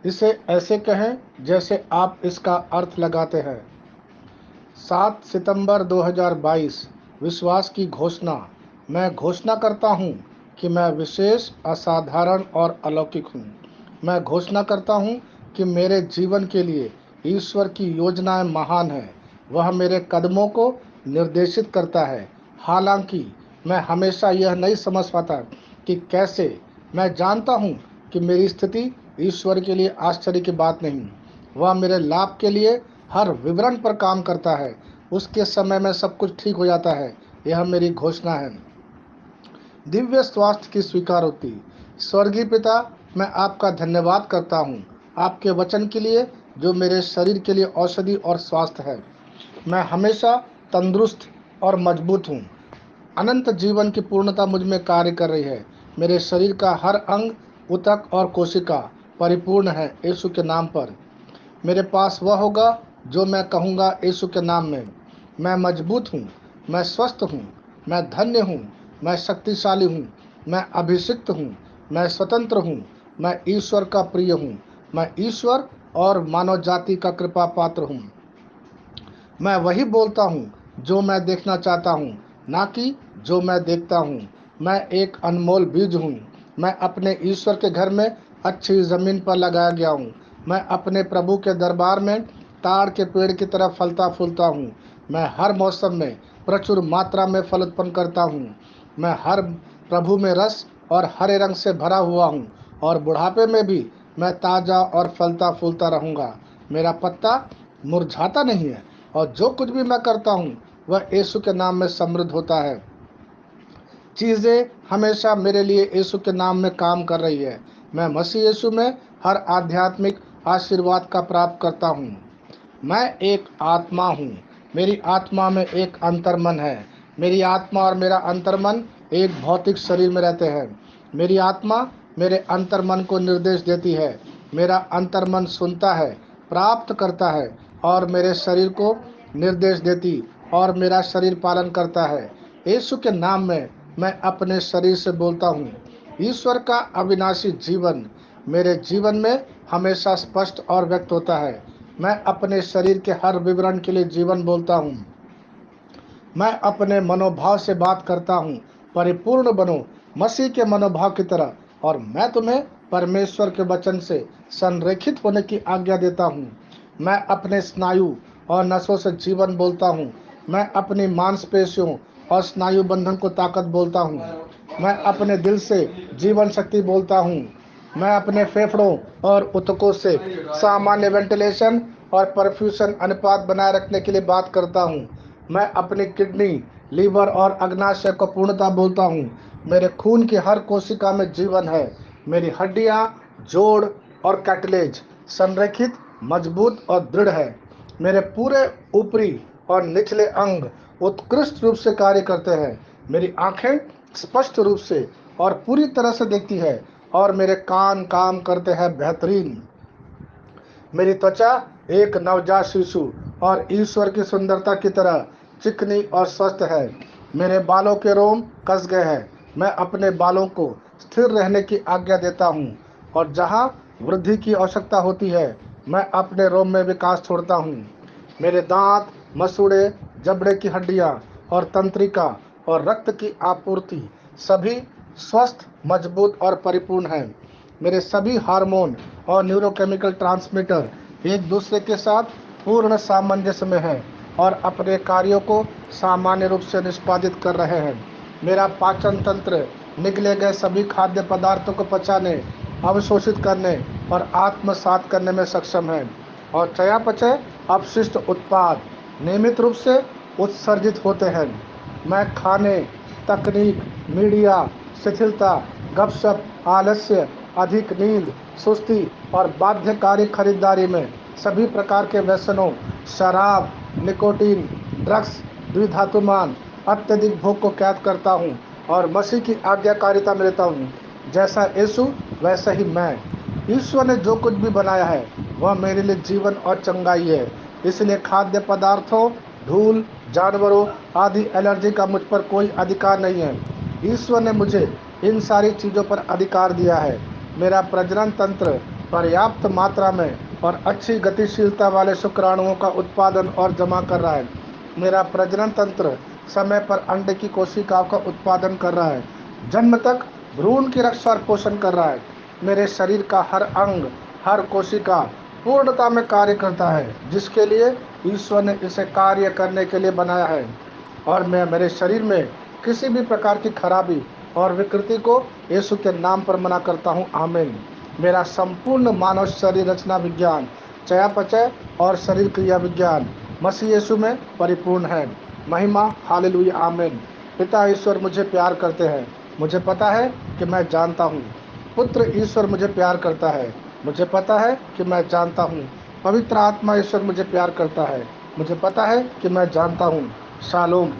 इसे ऐसे कहें जैसे आप इसका अर्थ लगाते हैं। 7 सितंबर 2022। विश्वास की घोषणा। मैं घोषणा करता हूँ कि मैं विशेष, असाधारण और अलौकिक हूँ। मैं घोषणा करता हूँ कि मेरे जीवन के लिए ईश्वर की योजनाएं महान हैं। वह मेरे कदमों को निर्देशित करता है। हालांकि मैं हमेशा यह नहीं समझ पाता कि कैसे। मैं जानता हूँ कि मेरी स्थिति ईश्वर के लिए आश्चर्य की बात नहीं। वह मेरे लाभ के लिए हर विवरण पर काम करता है। उसके समय में सब कुछ ठीक हो जाता है। यह मेरी घोषणा है। दिव्य स्वास्थ्य की स्वीकारोक्ति। स्वर्गीय पिता, मैं आपका धन्यवाद करता हूँ आपके वचन के लिए, जो मेरे शरीर के लिए औषधि और स्वास्थ्य है। मैं हमेशा तंदुरुस्त और मजबूत हूँ। अनंत जीवन की पूर्णता मुझ में कार्य कर रही है। मेरे शरीर का हर अंग, ऊतक और कोशिका परिपूर्ण है यीशु के नाम पर। मेरे पास वह होगा जो मैं कहूँगा यीशु के नाम में। मैं मजबूत हूँ, मैं स्वस्थ हूँ, मैं धन्य हूँ, मैं शक्तिशाली हूँ, मैं अभिषिक्त हूँ, मैं स्वतंत्र हूँ, मैं ईश्वर का प्रिय हूँ, मैं ईश्वर और मानव जाति का कृपा पात्र हूँ। मैं वही बोलता हूँ जो मैं देखना चाहता हूँ, ना कि जो मैं देखता हूँ। मैं एक अनमोल बीज हूँ। मैं अपने ईश्वर के घर में अच्छी ज़मीन पर लगाया गया हूँ। मैं अपने प्रभु के दरबार में ताड़ के पेड़ की तरह फलता फूलता हूँ। मैं हर मौसम में प्रचुर मात्रा में फल उत्पन्न करता हूँ। मैं हर प्रभु में रस और हरे रंग से भरा हुआ हूँ, और बुढ़ापे में भी मैं ताज़ा और फलता फूलता रहूँगा। मेरा पत्ता मुरझाता नहीं है, और जो कुछ भी मैं करता हूँ वह यीशु के नाम में समृद्ध होता है। चीज़ें हमेशा मेरे लिए यीशु के नाम में काम कर रही है। मैं मसीह यीशु में हर आध्यात्मिक आशीर्वाद का प्राप्त करता हूँ। मैं एक आत्मा हूँ। मेरी आत्मा में एक अंतर्मन है। मेरी आत्मा और मेरा अंतर्मन एक भौतिक शरीर में रहते हैं। मेरी आत्मा मेरे अंतर्मन को निर्देश देती है। मेरा अंतर्मन सुनता है, प्राप्त करता है और मेरे शरीर को निर्देश देती, और मेरा शरीर पालन करता है। यीशु के नाम में मैं अपने शरीर से बोलता हूँ। ईश्वर का अविनाशी जीवन मेरे जीवन में हमेशा स्पष्ट और व्यक्त होता है। मैं अपने शरीर के हर विवरण के लिए जीवन बोलता हूँ। मैं अपने मनोभाव से बात करता हूँ। परिपूर्ण बनो मसीह के मनोभाव की तरह, और मैं तुम्हें परमेश्वर के वचन से संरेखित होने की आज्ञा देता हूँ। मैं अपने स्नायु और नसों से जीवन बोलता हूँ। मैं अपनी मांसपेशियों और स्नायु बंधन को ताकत बोलता हूँ। मैं अपने दिल से जीवन शक्ति बोलता हूँ। मैं अपने फेफड़ों और ऊतकों से सामान्य वेंटिलेशन और परफ्यूशन अनुपात बनाए रखने के लिए बात करता हूँ। मैं अपनी किडनी, लीवर और अग्नाशय को पूर्णता बोलता हूँ। मेरे खून की हर कोशिका में जीवन है। मेरी हड्डियाँ, जोड़ और कैटलेज संरेखित, मजबूत और दृढ़ है। मेरे पूरे ऊपरी और निचले अंग उत्कृष्ट रूप से कार्य करते हैं। मेरी आंखें स्पष्ट रूप से और पूरी तरह से देखती है, और मेरे कान काम करते हैं बेहतरीन। मेरी त्वचा एक नवजात शिशु और ईश्वर की सुंदरता की तरह चिकनी और स्वस्थ है। मेरे बालों के रोम कस गए हैं। मैं अपने बालों को स्थिर रहने की आज्ञा देता हूँ, और जहाँ वृद्धि की आवश्यकता होती है मैं अपने रोम में विकास छोड़ता हूँ। मेरे दांत, मसूड़े, जबड़े की हड्डियाँ और तंत्रिका और रक्त की आपूर्ति सभी स्वस्थ, मजबूत और परिपूर्ण हैं। मेरे सभी हार्मोन और न्यूरोकेमिकल ट्रांसमीटर एक दूसरे के साथ पूर्ण सामंजस्य में हैं और अपने कार्यों को सामान्य रूप से निष्पादित कर रहे हैं। मेरा पाचन तंत्र निगले गए सभी खाद्य पदार्थों को पचाने, अवशोषित करने और आत्मसात करने में सक्षम है, और चयापचय अपशिष्ट उत्पाद नियमित रूप से उत्सर्जित होते हैं। मैं खाने, तकनीक, मीडिया, शिथिलता, गपशप, आलस्य, अधिक नींद, सुस्ती और बाध्यकारी खरीदारी में सभी प्रकार के व्यसनों, शराब, निकोटीन, ड्रग्स, द्विधातुमान, अत्यधिक भोग को कैद करता हूँ और मसीह की आज्ञाकारिता में रहता हूँ। जैसा यीशु वैसा ही मैं। ईश्वर ने जो कुछ भी बनाया है वह मेरे लिए जीवन और चंगाई है। इसलिए खाद्य पदार्थों, धूल, जानवरों आदि एलर्जी का मुझ पर कोई अधिकार नहीं है। ईश्वर ने मुझे इन सारी चीज़ों पर अधिकार दिया है। मेरा प्रजनन तंत्र पर्याप्त मात्रा में और अच्छी गतिशीलता वाले शुक्राणुओं का उत्पादन और जमा कर रहा है। मेरा प्रजनन तंत्र समय पर अंडे की कोशिकाओं का उत्पादन कर रहा है। जन्म तक भ्रूण की रक्षा और पोषण कर रहा है। मेरे शरीर का हर अंग, हर कोशिका पूर्णता में कार्य करता है, जिसके लिए ईश्वर ने इसे कार्य करने के लिए बनाया है। और मैं मेरे शरीर में किसी भी प्रकार की खराबी और विकृति को यीशु के नाम पर मना करता हूँ। आमीन। मेरा संपूर्ण मानव शरीर रचना विज्ञान, चयापचय और शरीर क्रिया विज्ञान मसीह यीशु में परिपूर्ण है। महिमा हालेलुया आमीन। पिता ईश्वर मुझे प्यार करते हैं, मुझे पता है कि मैं जानता हूँ। पुत्र ईश्वर मुझे प्यार करता है, मुझे पता है कि मैं जानता हूँ। पवित्र आत्मा ईश्वर मुझे प्यार करता है, मुझे पता है कि मैं जानता हूँ। शालोम।